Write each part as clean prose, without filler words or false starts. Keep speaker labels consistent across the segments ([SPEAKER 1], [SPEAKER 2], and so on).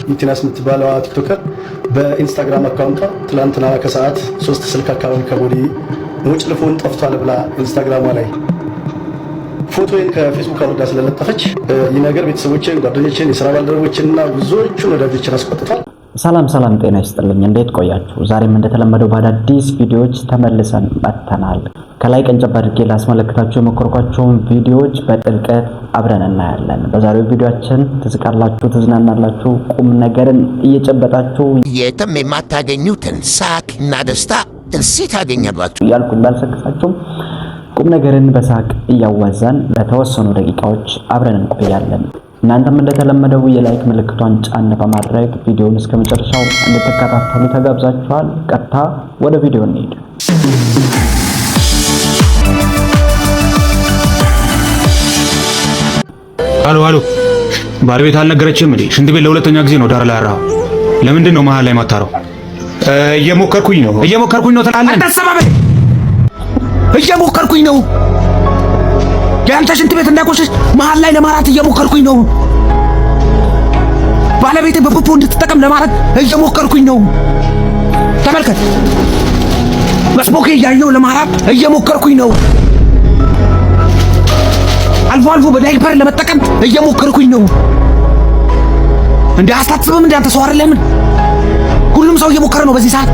[SPEAKER 1] ኢንቲናስ የምትባለው ቲክቶከር በኢንስታግራም አካውንቷ ትላንትና ከሰዓት 3 ስልክ አካባቢ ከቦዲ ሞጭልፎን ጠፍቷል ብላ ኢንስታግራሟ ላይ ፎቶዬን ከፌስቡክ አውርዳ ስለለጠፈች ይህ ነገር ቤተሰቦቼን፣ ጓደኞቼን፣ የሥራ ባልደረቦችንና ብዙዎቹን ወዳጆችን አስቆጥቷል።
[SPEAKER 2] ሰላም ጤና ይስጥልኝ። እንዴት ቆያችሁ? ዛሬም እንደተለመደው በአዳዲስ ቪዲዮዎች ተመልሰን መጥተናል። ከላይ ቀንጨብ አድርጌ ላስመለክታችሁ የሞከርኳቸውን ቪዲዮዎች በጥልቀት አብረን እናያለን። በዛሬው ቪዲዮአችን ትስቃላችሁ፣ ትዝናናላችሁ፣ ቁም ነገርን እየጨበጣችሁ
[SPEAKER 3] የትም የማታገኙትን ሳቅ እና ደስታ እዚህ ታገኛላችሁ
[SPEAKER 2] እያልኩ እንዳልሰክሳችሁም ቁም ነገርን በሳቅ እያዋዛን ለተወሰኑ ደቂቃዎች አብረን እንቆያለን። እናንተም እንደተለመደው የላይክ ምልክቷን ጫን በማድረግ ቪዲዮውን እስከመጨረሻው እንድትከታተሉ ተጋብዛችኋል። ቀጥታ ወደ ቪዲዮ እንሂድ።
[SPEAKER 4] አሎ ባለቤት አልነገረችም እንዴ? ሽንት ቤት ለሁለተኛ ጊዜ ነው ዳር ላይ አራው። ለምንድን ነው መሃል ላይ ማታረው? እየሞከርኩኝ ነው ትላለህ። አታሰማም። እየሞከርኩኝ ነው ያንተ ሽንት ቤት እንዳይቆሽሽ መሃል ላይ ለማራት እየሞከርኩኝ ነው። ባለቤቴ በፖፖ እንድትጠቀም ለማለት እየሞከርኩኝ ነው። ተመልከት፣ መስቦኬ እያየሁ ለማራት እየሞከርኩኝ ነው። አልፎ አልፎ በዳይፐር ለመጠቀም እየሞከርኩኝ ነው። እንዴ አስታጥብም እንዴ አንተ ሰው አይደለም? ሁሉም ሰው እየሞከረ ነው በዚህ ሰዓት።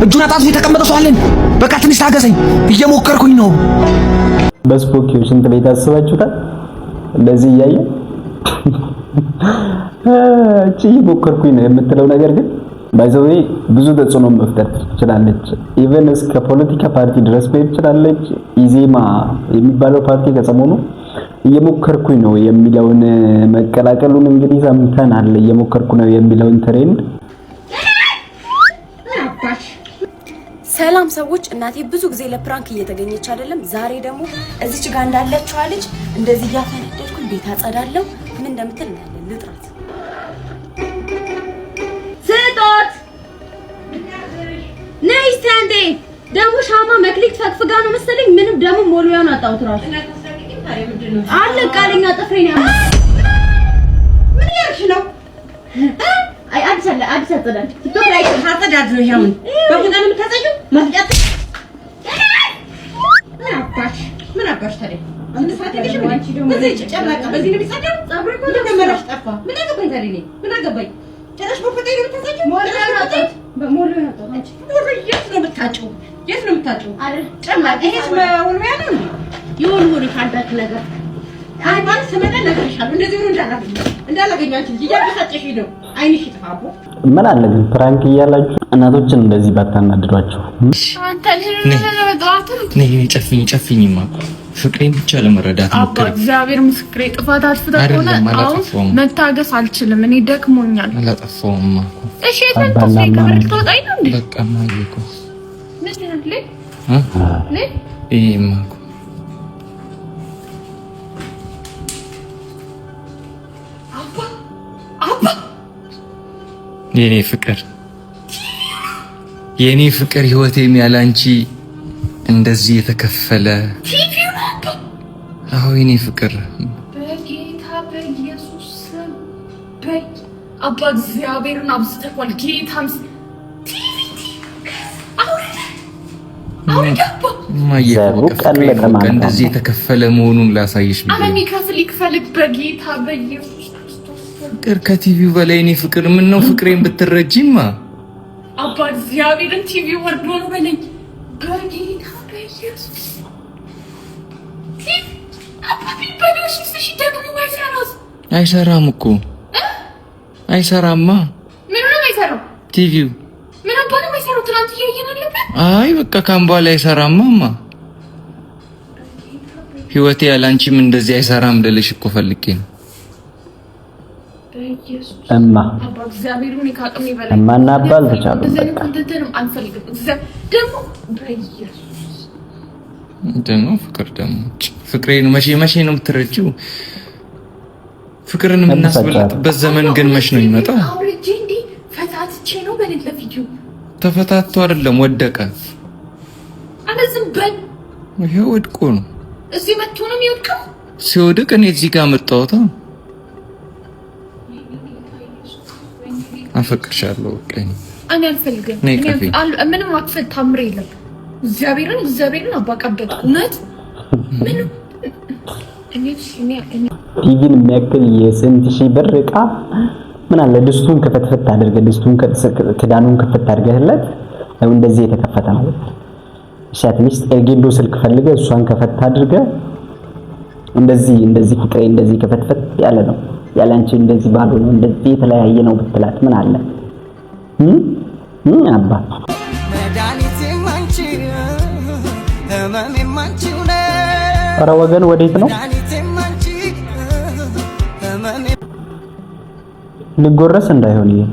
[SPEAKER 4] እጁን አጣጥፎ የተቀመጠ ሰው አለን። በቃ ትንሽ ታገሰኝ፣ እየሞከርኩኝ ነው።
[SPEAKER 2] በስፖኪው ሽንት ቤት አስባችሁታል? እንደዚህ እያየ እቺ እየሞከርኩኝ ነው የምትለው ነገር ግን ባይዘው ብዙ ተጽዕኖ መፍጠር ትችላለች። ኢቨን እስከ ፖለቲካ ፓርቲ ድረስ መሄድ ትችላለች። ኢዜማ የሚባለው ፓርቲ ከሰሞኑ እየሞከርኩኝ ነው የሚለውን መቀላቀሉን እንግዲህ ሰምተናል። እየሞከርኩ ነው የሚለውን ትሬንድ።
[SPEAKER 5] ሰላም ሰዎች፣ እናቴ ብዙ ጊዜ ለፕራንክ እየተገኘች አይደለም። ዛሬ ደግሞ እዚች ጋር እንዳለችው አለች። እንደዚህ እያፈነደድኩኝ ቤት አጸዳለሁ። ምን እንደምትል እናያለን። ልጥራት
[SPEAKER 6] ስጦት ነይ ስታንዴ ደግሞ ሻማ መክሊት ፈግፍጋ ነው መሰለኝ። ምንም ደግሞ ሞሉያን አጣሁት ራሱ አለ ቃለኛ ጥፍሬን ያማ ምን ያርሽ ነው? አይ አዲስ አጸዳድ ቲክቶክ ላይ አጸዳድ ነው ያውን በቁጣን የምታጸጂው ማፍጫት ምን አባሽ ታዲያ አንተ ሳትገሽ ምን አንቺ ደግሞ በዚህ ጨጨራቃ በዚህ ነው የሚጸዳው። ጸጉር እኮ ተመረሽ ጠፋ። ምን አገባኝ ታዲያ እኔ ምን አገባኝ? ጨረሽ በፈጣይ ነው የምታጸጂው። ሞሉ ነው አንቺ የት ነው የምታጭው? የት ነው የምታጭው? አይደል ጨማቂ ይሄስ ወልሚያ ነው ይወልወል ካንዳክ ነገር አይባል ሰመና ነገር ይሻሉ እንደዚህ ነው እንዳላገኛችሁ እያበሳጨሽ ነው። አይንሽ ይጥፋቡ።
[SPEAKER 2] ምን አለ ግን ፕራንክ እያላችሁ እናቶችን እንደዚህ ባታናድዷቸው።
[SPEAKER 6] አንተ ነይ ጨፍኝማ ፍቅሬን ብቻ ለመረዳት ሞክር። እግዚአብሔር ምስክሬ ጥፋት አጥፍተህ ከሆነ መታገስ አልችልም። እኔ ደክሞኛል። አላጠፋውም እኮ እሺ። የተንተስ ከበር ልትወጣኝ ነው እንዴ? በቃ ማይኮ ምን ይላል ማኮ የኔ ፍቅር ህይወቴም ያላንቺ እንደዚህ የተከፈለ አዎ የኔ ፍቅር በጌታ በኢየሱስ ስም በይ አባ እግዚአብሔርን አብዝተኳል። ጌታም
[SPEAKER 4] እንደዚህ የተከፈለ መሆኑን ላሳይሽ ብዬ
[SPEAKER 6] አለኝ። ከፍል ይክፈልክ በጌታ በኢየሱስ
[SPEAKER 4] ፍቅር ከቲቪው በላይ እኔ ፍቅር ምን ነው ፍቅሬን ብትረጂማ
[SPEAKER 6] አባ እግዚአብሔርን ቲቪው ወርዶ ነው በለኝ በጌታ በኢየሱስ አባ ቢበሉሽ እሺ። ደግሞ አይሰራም እኮ አይሰራማ። ምን ነው አይሰራው?
[SPEAKER 4] ቲቪው
[SPEAKER 6] ምን አባ ነው አይሰራው? ትናንት እያየን ነበር።
[SPEAKER 4] አይ በቃ ካምባላ አይሰራማማ። ህይወቴ ያላንቺም እንደዚህ አይሰራም ልልሽ እኮ ፈልጌ ነው።
[SPEAKER 2] እማ
[SPEAKER 6] እግዚአብሔርን ይካቀም ይበላል።
[SPEAKER 2] እማና አባል ተቻሉ በቃ
[SPEAKER 6] ደግሞ በኢየሱስ
[SPEAKER 4] ደግሞ ፍቅር ደግሞ ፍቅሬን መቼ ነው የምትረጂው? ፍቅርን የምናስበልጥበት ዘመን ግን መች ነው የሚመጣው?
[SPEAKER 6] አውርጄ እንዴ ፈታትቼ ነው በሌለ ቪዲዮ
[SPEAKER 4] ተፈታቶ አይደለም ወደቀ።
[SPEAKER 6] አለዝም በል
[SPEAKER 4] ይሄ ወድቆ ነው
[SPEAKER 6] እዚህ መጥቶ ነው የሚወድቀው።
[SPEAKER 4] ሲወድቅ እኔ እዚህ ጋር መጣሁት።
[SPEAKER 7] አፈቅርሻለሁ። ቀኝ
[SPEAKER 8] እኔ አልፈልግም። ምንም አትፈል ታምሬ የለም። እግዚአብሔርን አባቃበት እውነት ምንም
[SPEAKER 2] ቲቪን የሚያክል የስንት ሺህ ብር ዕቃ ምን አለ ድስቱን ከፈትፈት አድርገህ ድስቱን ክዳኑን ከፈት አድርገህለት ነው እንደዚህ የተከፈተ ነው። እሺ አትሊስት ኤርጌንዶ ስልክ ፈልገህ እሷን ከፈት አድርገህ እንደዚህ ፍቅሬ እንደዚህ ከፈትፈት ያለ ነው ያላንቺ እንደዚህ ባዶ ነው እንደዚህ የተለያየ ነው ብትላት ምን አለ አባ ኧረ ወገን ወዴት ነው ልጎረስ እንዳይሆን ይሄ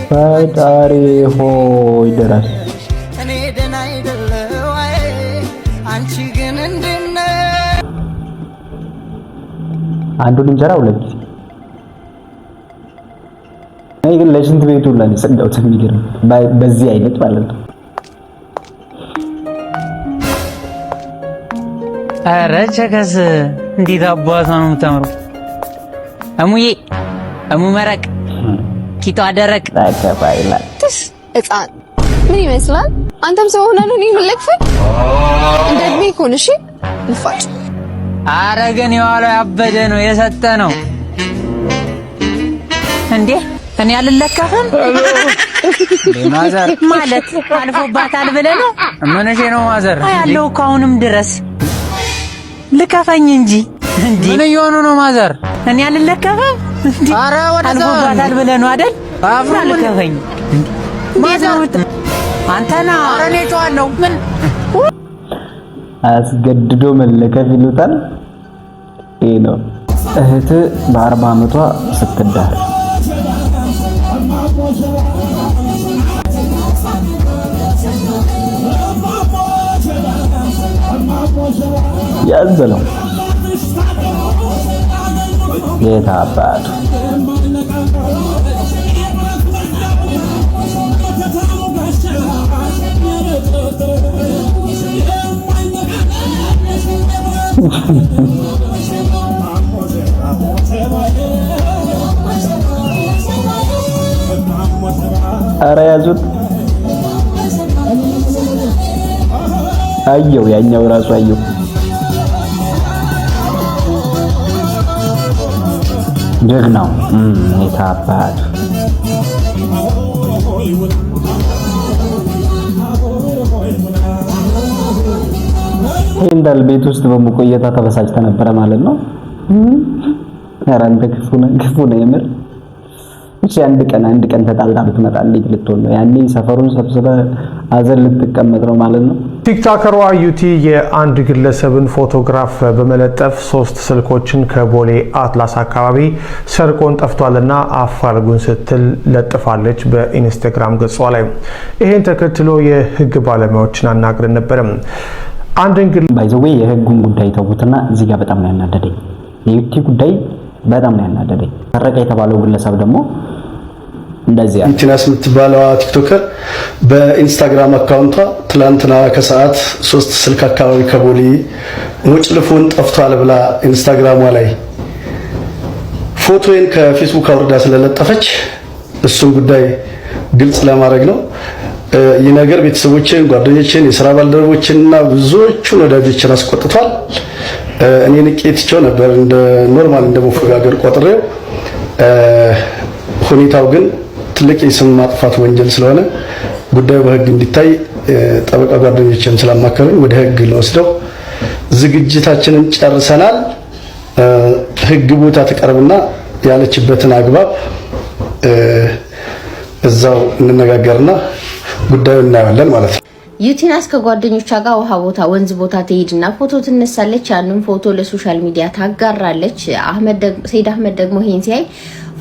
[SPEAKER 2] ፈጣሪ ሆይ ድረስ አንዱን እንጀራ ሁለት ጊዜ እኔ ግን ለሽንት ቤቱ ላይ ሰደውት የሚገርም በዚህ አይነት ማለት ነው።
[SPEAKER 9] ኧረ ቸከስ እንዴት አባቷ ነው የምታምረው! እሙ መረቅ ኪቷ ደረቅ
[SPEAKER 2] ታከፋይላ
[SPEAKER 10] ህፃን ምን ይመስላል? አንተም ሰው ሆነህ ነው የምልክፈል እንደ እድሜ እኮ ነሽ ልፋጭ።
[SPEAKER 9] ኧረ ግን የዋለው ያበደ ነው የሰጠ ነው እንዴ! እኔ አልለካፍም ማዘር ማለት አልፎባታል ብለህ ነው? ምንሽ ነው ማዘር? ያለው እኮ አሁንም ድረስ ልከፈኝ እንጂ እንዴ! ምን እየሆኑ ነው ማዘር? እኔ አልለካፍም እንዴ! ኧረ ወደዛ አልፎባታል ብለህ ነው አይደል? አፍራ ልከፈኝ ማዘር አንተና ኧረ እኔ ጨዋለሁ ምን
[SPEAKER 2] አስገድዶ መለከፍ ይሉታል። ይሄ ነው እህት በ40 ዓመቷ ስትዳር ያዘለው ጌታ አባቱ ኧረ ያዙት አየው ያኛው ራሱ አየው ጀግናው የታባቱ እንዳል ቤት ውስጥ በመቆየታ ተበሳጭተ ነበረ ማለት ነው። ኧረ አንተ ክፉ ነው የምር። እሺ አንድ ቀን ተጣልታ ብትመጣልኝ ልትሆን ነው ያኔ ሰፈሩን ሰብስበ አዘን ልትቀመጥ ነው ማለት ነው።
[SPEAKER 11] ቲክቶከሯ ዩቲ የአንድ ግለሰብን ፎቶግራፍ በመለጠፍ 3 ስልኮችን ከቦሌ አትላስ አካባቢ ሰርቆን ጠፍቷልና አፋልጉን ስትል ለጥፋለች በኢንስታግራም ገጿ ላይ። ይሄን ተከትሎ የህግ ባለሙያዎችን አናግረን ነበር። አንድን ግን ባይዘው የህጉን ጉዳይ ተውትና እዚህ ጋር በጣም ነው ያናደደኝ። የዩቲ ጉዳይ በጣም ነው ያናደደኝ። ተረቀ የተባለው ግለሰብ ደግሞ እንደዚህ
[SPEAKER 1] ኢንቲናስ የምትባለው ቲክቶከር በኢንስታግራም አካውንቷ ትላንትና ከሰዓት 3 ስልክ አካባቢ ከቦሌ ሙጭልፉን ጠፍቷል ብላ ኢንስታግራሟ ላይ ፎቶዬን ከፌስቡክ አውርዳ ስለለጠፈች እሱን ጉዳይ ግልጽ ለማድረግ ነው። ይህ ነገር ቤተሰቦችን፣ ጓደኞችን፣ የሥራ ባልደረቦችንና ብዙዎቹን ወዳጆችን አስቆጥቷል። እኔ ንቄትቸው ነበር እንደ ኖርማል እንደ መፈጋገር ቆጥሬው ሁኔታው ግን ትልቅ የስም ማጥፋት ወንጀል ስለሆነ ጉዳዩ በህግ እንዲታይ ጠበቃ ጓደኞችን ስላማከሩኝ ወደ ህግ ለወስደው ዝግጅታችንን ጨርሰናል። ህግ ቦታ ተቀርብና ያለችበትን አግባብ እዛው እንነጋገርና ጉዳዩን እናያለን ማለት ነው።
[SPEAKER 12] ዩቲናስ ከጓደኞቿ ጋር ውሃ ቦታ ወንዝ ቦታ ትሄድና ፎቶ ትነሳለች። ያንን ፎቶ ለሶሻል ሚዲያ ታጋራለች። ሰይድ አህመድ ደግሞ ይሄን ሲያይ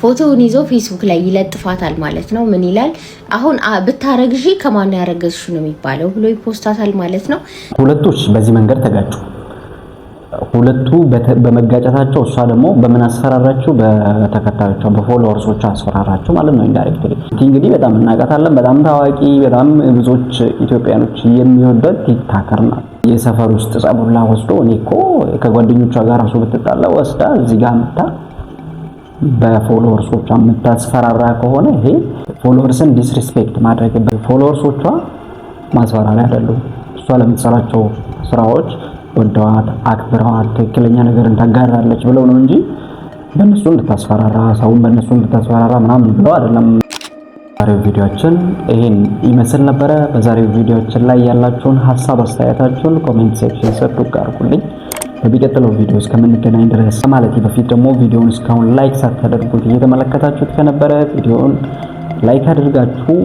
[SPEAKER 12] ፎቶውን ይዞ ፌስቡክ ላይ ይለጥፋታል ማለት ነው። ምን ይላል? አሁን ብታረግዢ ከማን ያረገዝሽ ነው የሚባለው ብሎ ይፖስታታል ማለት ነው።
[SPEAKER 2] ሁለቶች በዚህ መንገድ ተጋጩ። ሁለቱ በመጋጨታቸው እሷ ደግሞ በምን አስፈራራችሁ? በተከታዮቿ በፎሎወርሶቿ አስፈራራችሁ ማለት ነው ኢንዳይሬክትሊ። እንግዲህ በጣም እናውቃታለን። በጣም ታዋቂ፣ በጣም ብዙዎች ኢትዮጵያኖች የሚወዷት ቲክታከር ናት። የሰፈር ውስጥ ጸቡላ ወስዶ እኔ እኮ ከጓደኞቿ ጋር ራሱ ብትጣላ ወስዳ እዚህ ጋር መታ በፎሎወርሶቿ የምታስፈራራ ከሆነ ይሄ ፎሎወርስን ዲስሪስፔክት ማድረግ። ፎሎወርሶቿ ማስፈራሪያ አይደሉም። እሷ ለምትሰራቸው ስራዎች ወደዋት አክብረዋት ትክክለኛ ነገርን ታጋራለች ብለው ነው እንጂ በእነሱ እንድታስፈራራ ሰውን በእነሱ እንድታስፈራራ ምናምን ብለው አይደለም። ዛሬው ቪዲዮአችን ይሄን ይመስል ነበረ። በዛሬው ቪዲዮአችን ላይ ያላችሁን ሐሳብ አስተያየታችሁን ኮሜንት ሴክሽን ስር አድርጉልኝ። በሚቀጥለው ቪዲዮ እስከምንገናኝ ድረስ ማለት በፊት ደግሞ ቪዲዮውን እስካሁን ላይክ ሳታደርጉት እየተመለከታችሁት ከነበረ ቪዲዮውን ላይክ አድርጋችሁ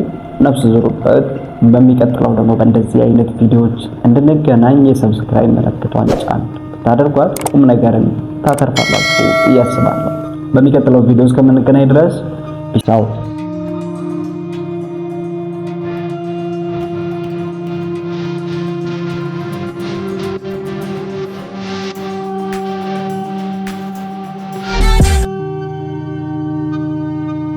[SPEAKER 2] ነፍስ ዝሩበት። በሚቀጥለው ደግሞ በእንደዚህ አይነት ቪዲዮዎች እንድንገናኝ የሰብስክራይብ ምልክቷን ጫን ታደርጓት ቁም ነገርን ታተርፋላችሁ እያስባለሁ። በሚቀጥለው ቪዲዮ እስከምንገናኝ ድረስ ፒስ አውት።